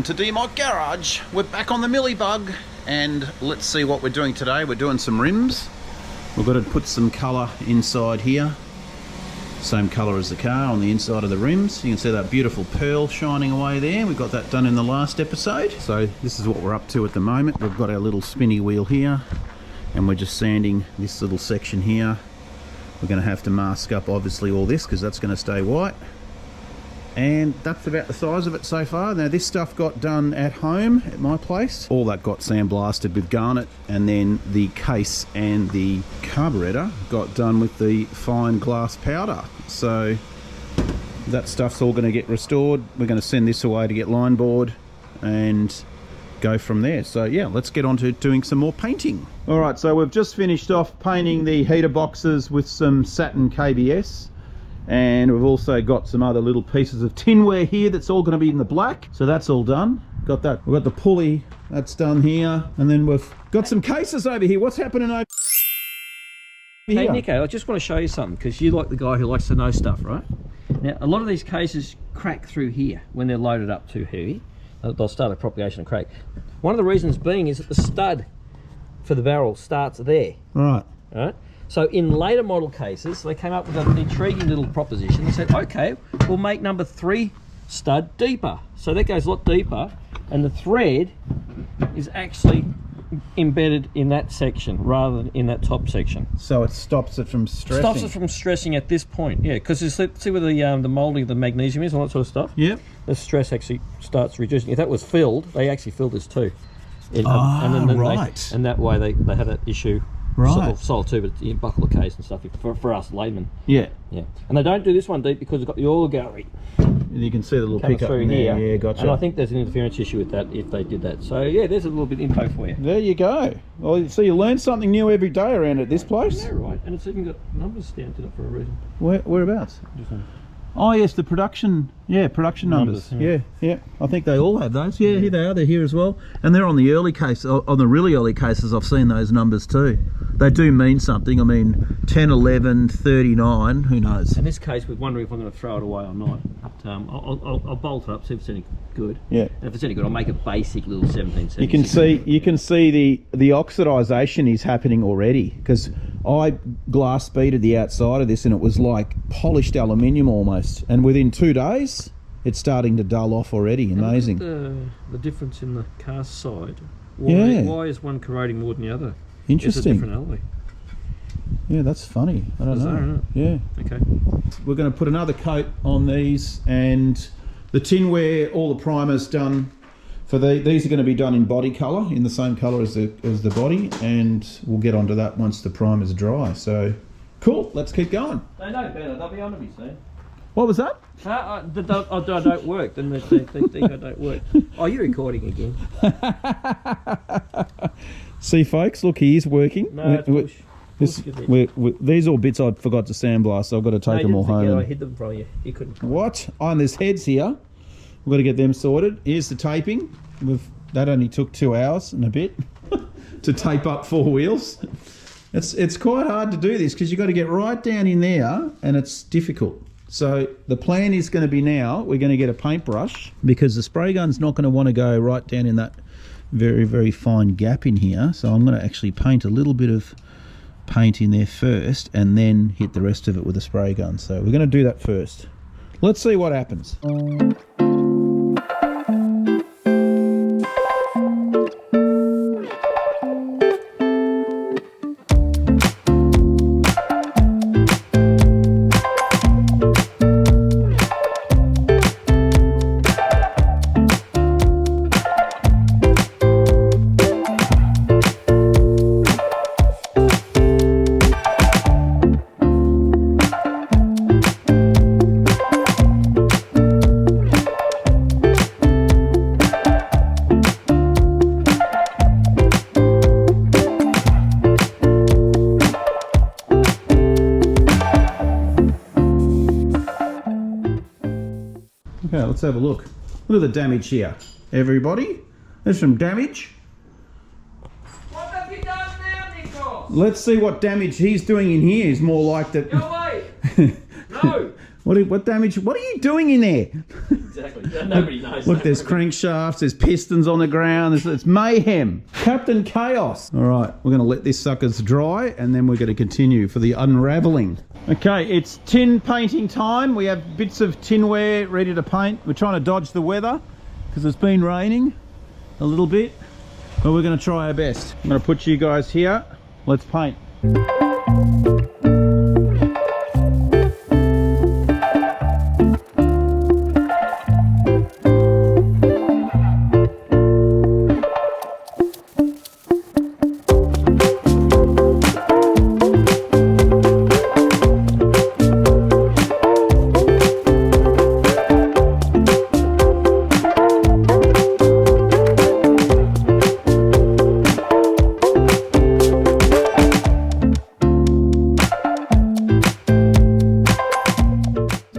Welcome to DMOC Garage. We're back on the Millybug, and let's see what we're doing today. We're doing some rims. We've got to put some colour inside here. Same colour as the car on the inside of the rims. You can see that beautiful pearl shining away there. We got that done in the last episode. So this is what we're up to at the moment. We've got our little spinny wheel here, and we're just sanding this little section here. We're going to have to mask up obviously all this because that's going to stay white. And that's about the size of it so far. Now this stuff got done at home at my place. All that got sandblasted with garnet, and then the case and the carburetor got done with the fine glass powder. So that stuff's all going to get restored. We're going to send this away to get line board and go from there. So yeah, let's get on to doing some more painting. All right, so we've just finished off painting the heater boxes with some satin KBS. And we've also got some other little pieces of tinware here that's all going to be in the black. So that's all done. Got that. We've got the pulley, that's done here. And then we've got some cases over here. What's happening over here? Hey Nico, I just want to show you something, because you're like the guy who likes to know stuff, right? Now, a lot of these cases crack through here when they're loaded up too heavy. They'll start a propagation of crack. One of the reasons being is that the stud for the barrel starts there. Right. Right? So in later model cases, they came up with an intriguing little proposition. They said, okay, we'll make number 3 stud deeper. So that goes a lot deeper, and the thread is actually embedded in that section rather than in that top section. So it stops it from stressing. Stops it from stressing at this point, yeah. Because see where the moulding of the magnesium is and all that sort of stuff? Yep. The stress actually starts reducing. If that was filled, they actually filled this too. And right. And that way they had that issue. Right. Solid too, but you buckle the case and stuff for us laymen. Yeah. Yeah. And they don't do this one deep because it's got the oil gallery. And you can see the little pickup in there. Yeah, gotcha. And I think there's an interference issue with that if they did that. So yeah, there's a little bit of info for you. There you go. Well, so you learn something new every day around at this place. Yeah, right. And it's even got numbers stamped in it for a reason. Whereabouts? Oh yes, the production, production numbers. Yeah. I think they all have those. Yeah, here they are. They're here as well, and they're on the early case. On the really early cases, I've seen those numbers too. They do mean something. I mean, 10, 11, 39. Who knows? In this case, we're wondering if I'm going to throw it away or not. But, I'll bolt it up, see if it's any good. Yeah. And if it's any good, I'll make a basic little 1776. You can see the oxidization is happening already, because I glass beaded the outside of this and it was like polished aluminium almost, and within 2 days it's starting to dull off already. Amazing. The difference in the cast side. Why is one corroding more than the other? Interesting. It's a different alloy. Yeah, that's funny. I don't know. Yeah. Okay. We're going to put another coat on these, and the tinware, all the primers done. For these are going to be done in body colour, in the same colour as the body, and we'll get onto that once the primer's dry. So, cool. Let's keep going. They know better. They'll be on to me soon. What was that? I don't work. Then they think I don't work. Oh, you're recording again. See, folks, look, he is working. No, these are all bits I forgot to sandblast, so I've got to take them all home. I hid them from you. You couldn't. What? Oh, and there's heads here. We've got to get them sorted. Here's the taping. That only took 2 hours and a bit to tape up 4 wheels. It's quite hard to do this because you've got to get right down in there, and it's difficult. So the plan is going to be now, we're going to get a paintbrush, because the spray gun's not going to want to go right down in that very, very fine gap in here. So I'm going to actually paint a little bit of paint in there first and then hit the rest of it with a spray gun. So we're going to do that first. Let's see what happens. Okay, let's have a look. Look at the damage here, everybody. There's some damage. What have you done now, Nico? Let's see what damage he's doing in here is more like that. Go away! No! What damage? What are you doing in there? Exactly. Nobody knows. Look, there's crankshafts, there's pistons on the ground. It's mayhem. Captain Chaos. All right, we're going to let this suckers dry, and then we're going to continue for the unraveling. Okay, it's tin painting time. We have bits of tinware ready to paint. We're trying to dodge the weather because it's been raining a little bit, but we're going to try our best. I'm going to put you guys here. Let's paint.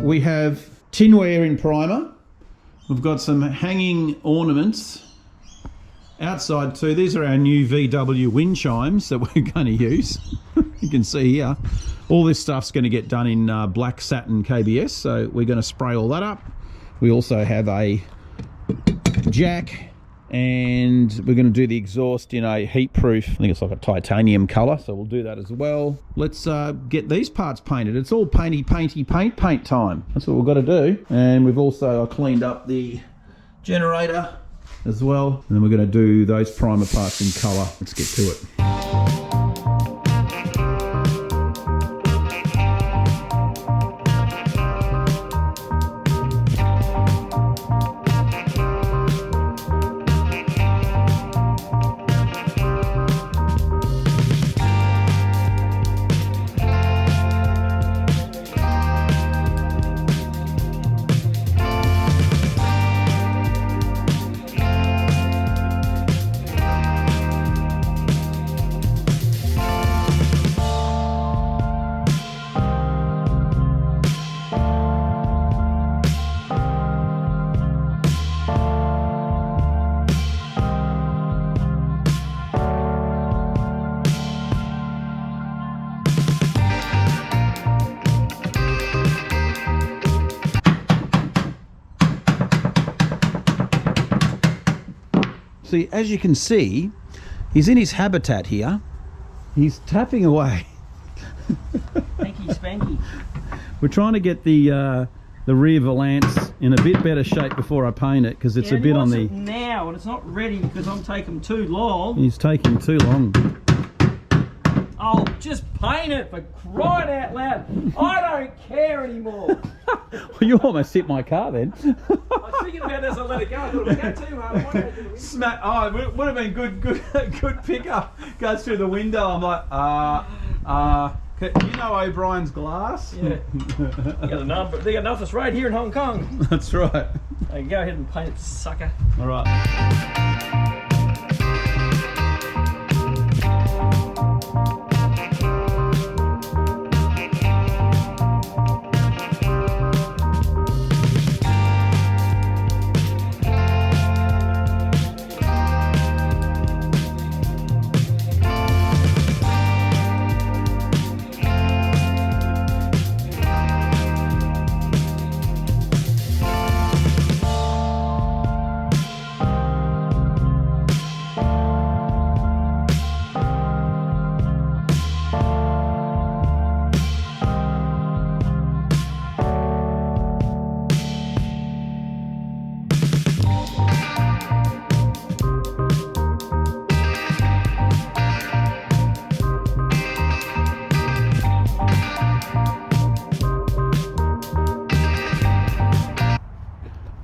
We have tinware in primer. We've got some hanging ornaments outside too. These are our new VW wind chimes that we're going to use. You can see here. All this stuff's going to get done in black satin KBS, so we're going to spray all that up. We also have a jack, and we're going to do the exhaust in a heat proof, I think it's like a titanium colour, so we'll do that as well. Let's get these parts painted. It's all paint time. That's what we've got to do. And we've also cleaned up the generator as well, and then we're going to do those primer parts in colour. Let's get to it. See, as you can see, he's in his habitat here. He's tapping away. Spanky spanky. We're trying to get the rear valance in a bit better shape before I paint it, because it's a bit on the... now, and it's not ready because I'm taking too long. He's taking too long. Oh, just paint it, for crying out loud. I don't care anymore. Well, you almost hit my car then. I was thinking about this, I let it go. I thought it was going too hard. Smack! Oh, it would have been good pickup. Goes through the window. I'm like, you know O'Brien's glass? Yeah. They got enough of us right here in Hong Kong. That's right. Hey, go ahead and paint it, sucker. All right.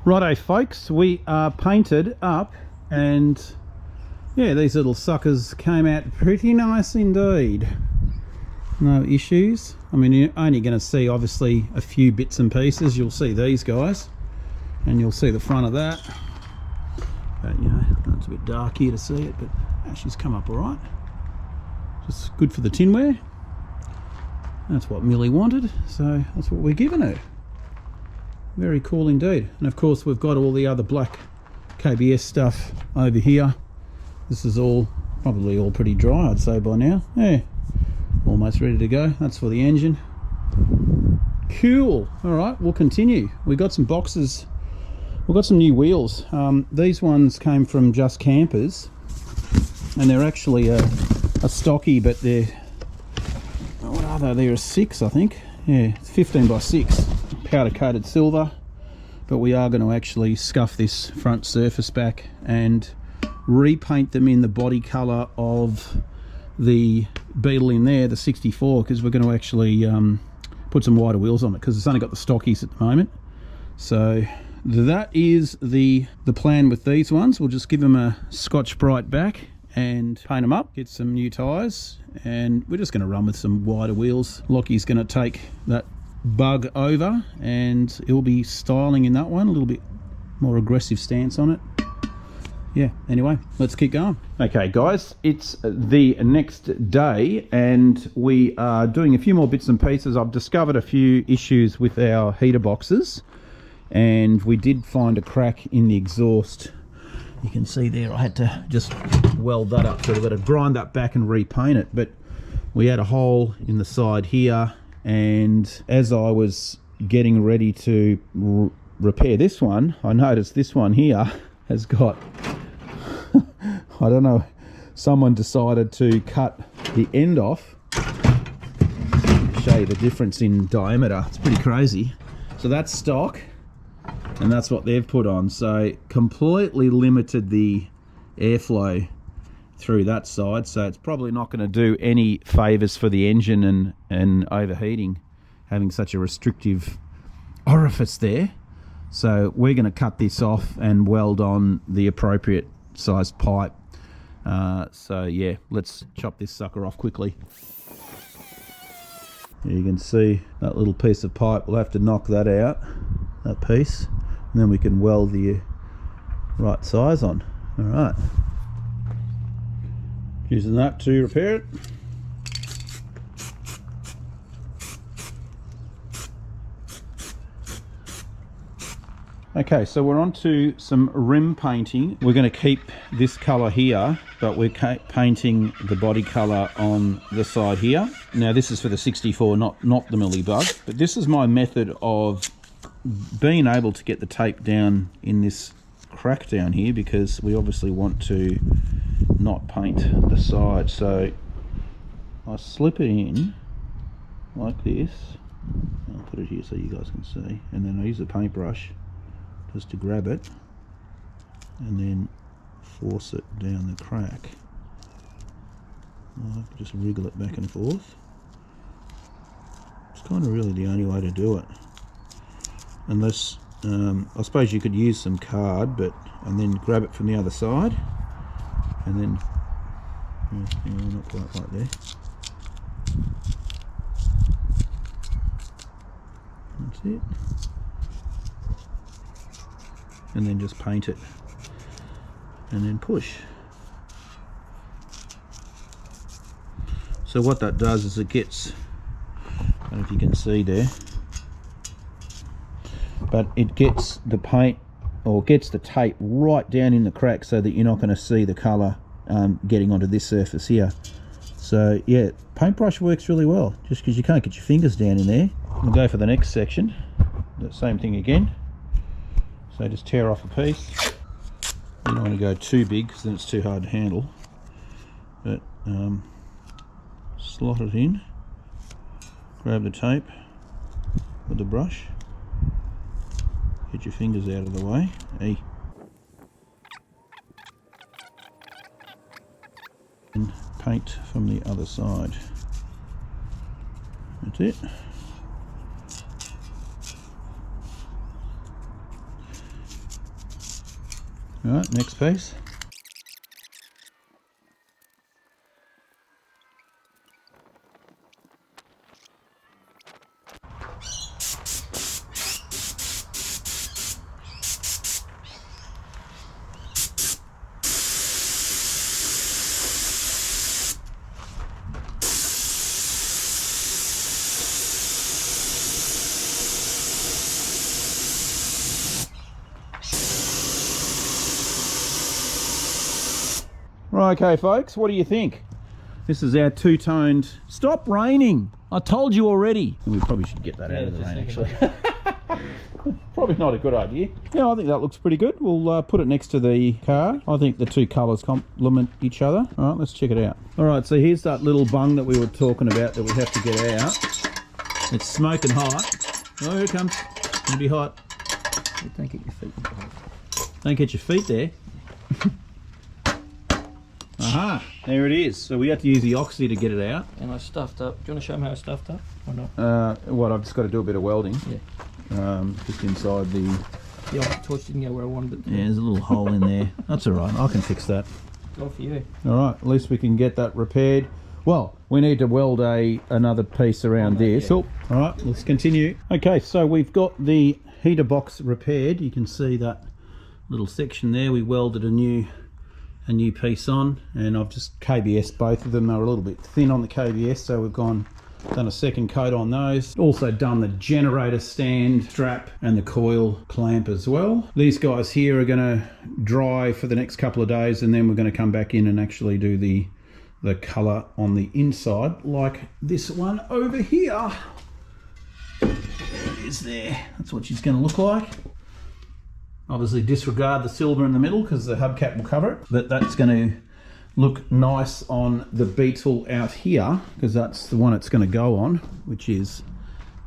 Righto folks, we are painted up, and yeah, these little suckers came out pretty nice indeed. No issues. I mean, you're only going to see obviously a few bits and pieces. You'll see these guys, and you'll see the front of that. But you know, it's a bit dark here to see it, but she's come up all right. Just good for the tinware. That's what Millie wanted, so that's what we're giving her. Very cool indeed. And of course we've got all the other black KBS stuff over here. This is all probably all pretty dry, I'd say by now. Yeah, almost ready to go. That's for the engine. Cool. All right, we'll continue. We got some boxes. We've got some new wheels. These ones came from Just Campers, and they're actually a stocky, but they're, what are they? They're a 6, I think. Yeah, it's 15 by 6, powder coated silver. But we are going to actually scuff this front surface back and repaint them in the body colour of the Beetle in there, the 64, because we're going to actually put some wider wheels on it, because it's only got the stockies at the moment. So that is the plan with these ones. We'll just give them a Scotch-Brite back and paint them up, get some new tyres, and we're just going to run with some wider wheels. Lockie's going to take that Bug over and he'll be styling in that one, a little bit more aggressive stance on it. Yeah, anyway, let's keep going. Okay guys, it's the next day and we are doing a few more bits and pieces. I've discovered a few issues with our heater boxes, and we did find a crack in the exhaust. You can see there I had to just weld that up, so we've got to grind that back and repaint it. But we had a hole in the side here, and as I was getting ready to repair this one, I noticed this one here has got I don't know, someone decided to cut the end off. Show you the difference in diameter. It's pretty crazy. So that's stock, and that's what they've put on. So completely limited the airflow through that side. So it's probably not going to do any favours for the engine and overheating, having such a restrictive orifice there. So we're going to cut this off and weld on the appropriate sized pipe. So yeah, let's chop this sucker off quickly. You can see that little piece of pipe. We'll have to knock that out, that piece, and then we can weld the right size on. All right, using that to repair it. Okay, so we're on to some rim painting. We're going to keep this colour here, but we're painting the body colour on the side here. Now this is for the 64, not the Millybug, but this is my method of being able to get the tape down in this crack down here, because we obviously want to not paint the side. So I slip it in like this. I'll put it here so you guys can see, and then I use a paintbrush just to grab it and then force it down the crack. I can just wriggle it back and forth. It's kind of really the only way to do it, unless I suppose you could use some card, and then grab it from the other side, and then not quite like there. That's it. And then just paint it, and then push. So what that does is it gets, I don't know if you can see there, but it gets the paint, or gets the tape right down in the crack, so that you're not going to see the colour getting onto this surface here. So yeah, paintbrush works really well, just because you can't get your fingers down in there. We'll go for the next section, the same thing again. So just tear off a piece. You don't want to go too big, because then it's too hard to handle. But slot it in, grab the tape with the brush, get your fingers out of the way. Hey. And paint from the other side. That's it. Alright, next piece. Okay folks, what do you think? This is our two-toned, stop raining, I told you already. We probably should get that out of the rain, actually. Probably not a good idea. Yeah, I think that looks pretty good. We'll put it next to the car. I think the two colours complement each other. All right, let's check it out. All right, so here's that little bung that we were talking about that we have to get out. It's smoking hot. Oh, here it comes. It's going to be hot. Don't get your feet in the hole. Don't get your feet there. Aha, there it is. So we have to use the oxy to get it out. And I stuffed up. Do you want to show them how I stuffed up or not? What, I've just got to do a bit of welding. Yeah. Just inside the... The oxy torch didn't go where I wanted it to. Yeah, there's a little hole in there. That's all right. I can fix that. Go for you. All right, at least we can get that repaired. Well, we need to weld another piece around this. Cool. All right, let's continue. Okay, so we've got the heater box repaired. You can see that little section there. We welded a new piece on, and I've just KBS both of them. They were a little bit thin on the KBS, so we've done a second coat on those. Also done the generator stand strap and the coil clamp as well. These guys here are going to dry for the next couple of days, and then we're going to come back in and actually do the colour on the inside, like this one over here. There it is there. That's what she's going to look like. Obviously disregard the silver in the middle because the hubcap will cover it, but that's going to look nice on the Beetle out here because that's the one it's going to go on, which is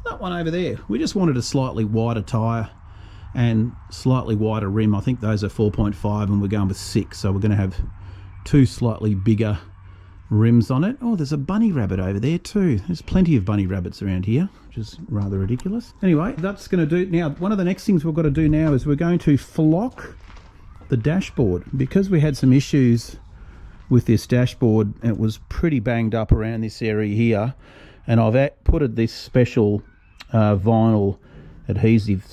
that one over there. We just wanted a slightly wider tyre and slightly wider rim. I think those are 4.5 and we're going with 6, so we're going to have two slightly bigger rims on it. Oh, there's a bunny rabbit over there too. There's plenty of bunny rabbits around here, which is rather ridiculous. Anyway, that's going to do. Now, one of the next things we've got to do now is we're going to flock the dashboard, because we had some issues with this dashboard. It was pretty banged up around this area here, and I've putted this special vinyl adhesive,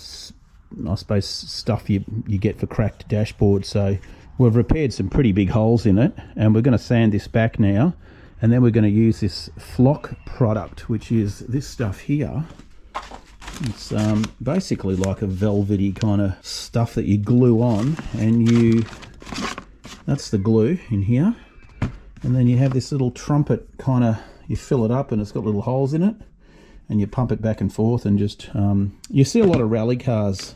I suppose, stuff you get for cracked dashboards. So we've repaired some pretty big holes in it, and we're going to sand this back now, and then we're going to use this flock product, which is this stuff here. It's basically like a velvety kind of stuff that you glue on, and that's the glue in here, and then you have this little trumpet kind of, you fill it up and it's got little holes in it, and you pump it back and forth, and just you see a lot of rally cars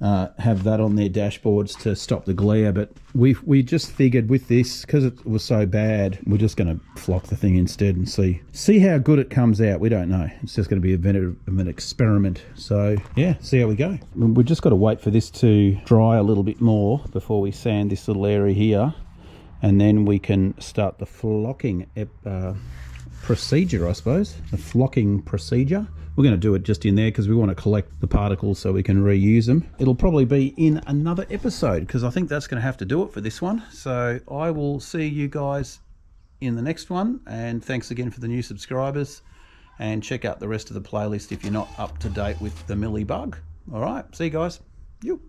have that on their dashboards to stop the glare, but we just figured with this, because it was so bad, we're just going to flock the thing instead and see how good it comes out. We don't know. It's just going to be a bit of an experiment. So yeah, see how we go. We've just got to wait for this to dry a little bit more before we sand this little area here, and then we can start the flocking procedure, I suppose. The flocking procedure. We're going to do it just in there because we want to collect the particles so we can reuse them. It'll probably be in another episode because I think that's going to have to do it for this one. So I will see you guys in the next one, and thanks again for the new subscribers, and check out the rest of the playlist if you're not up to date with the Millybug. All right, see you guys. You.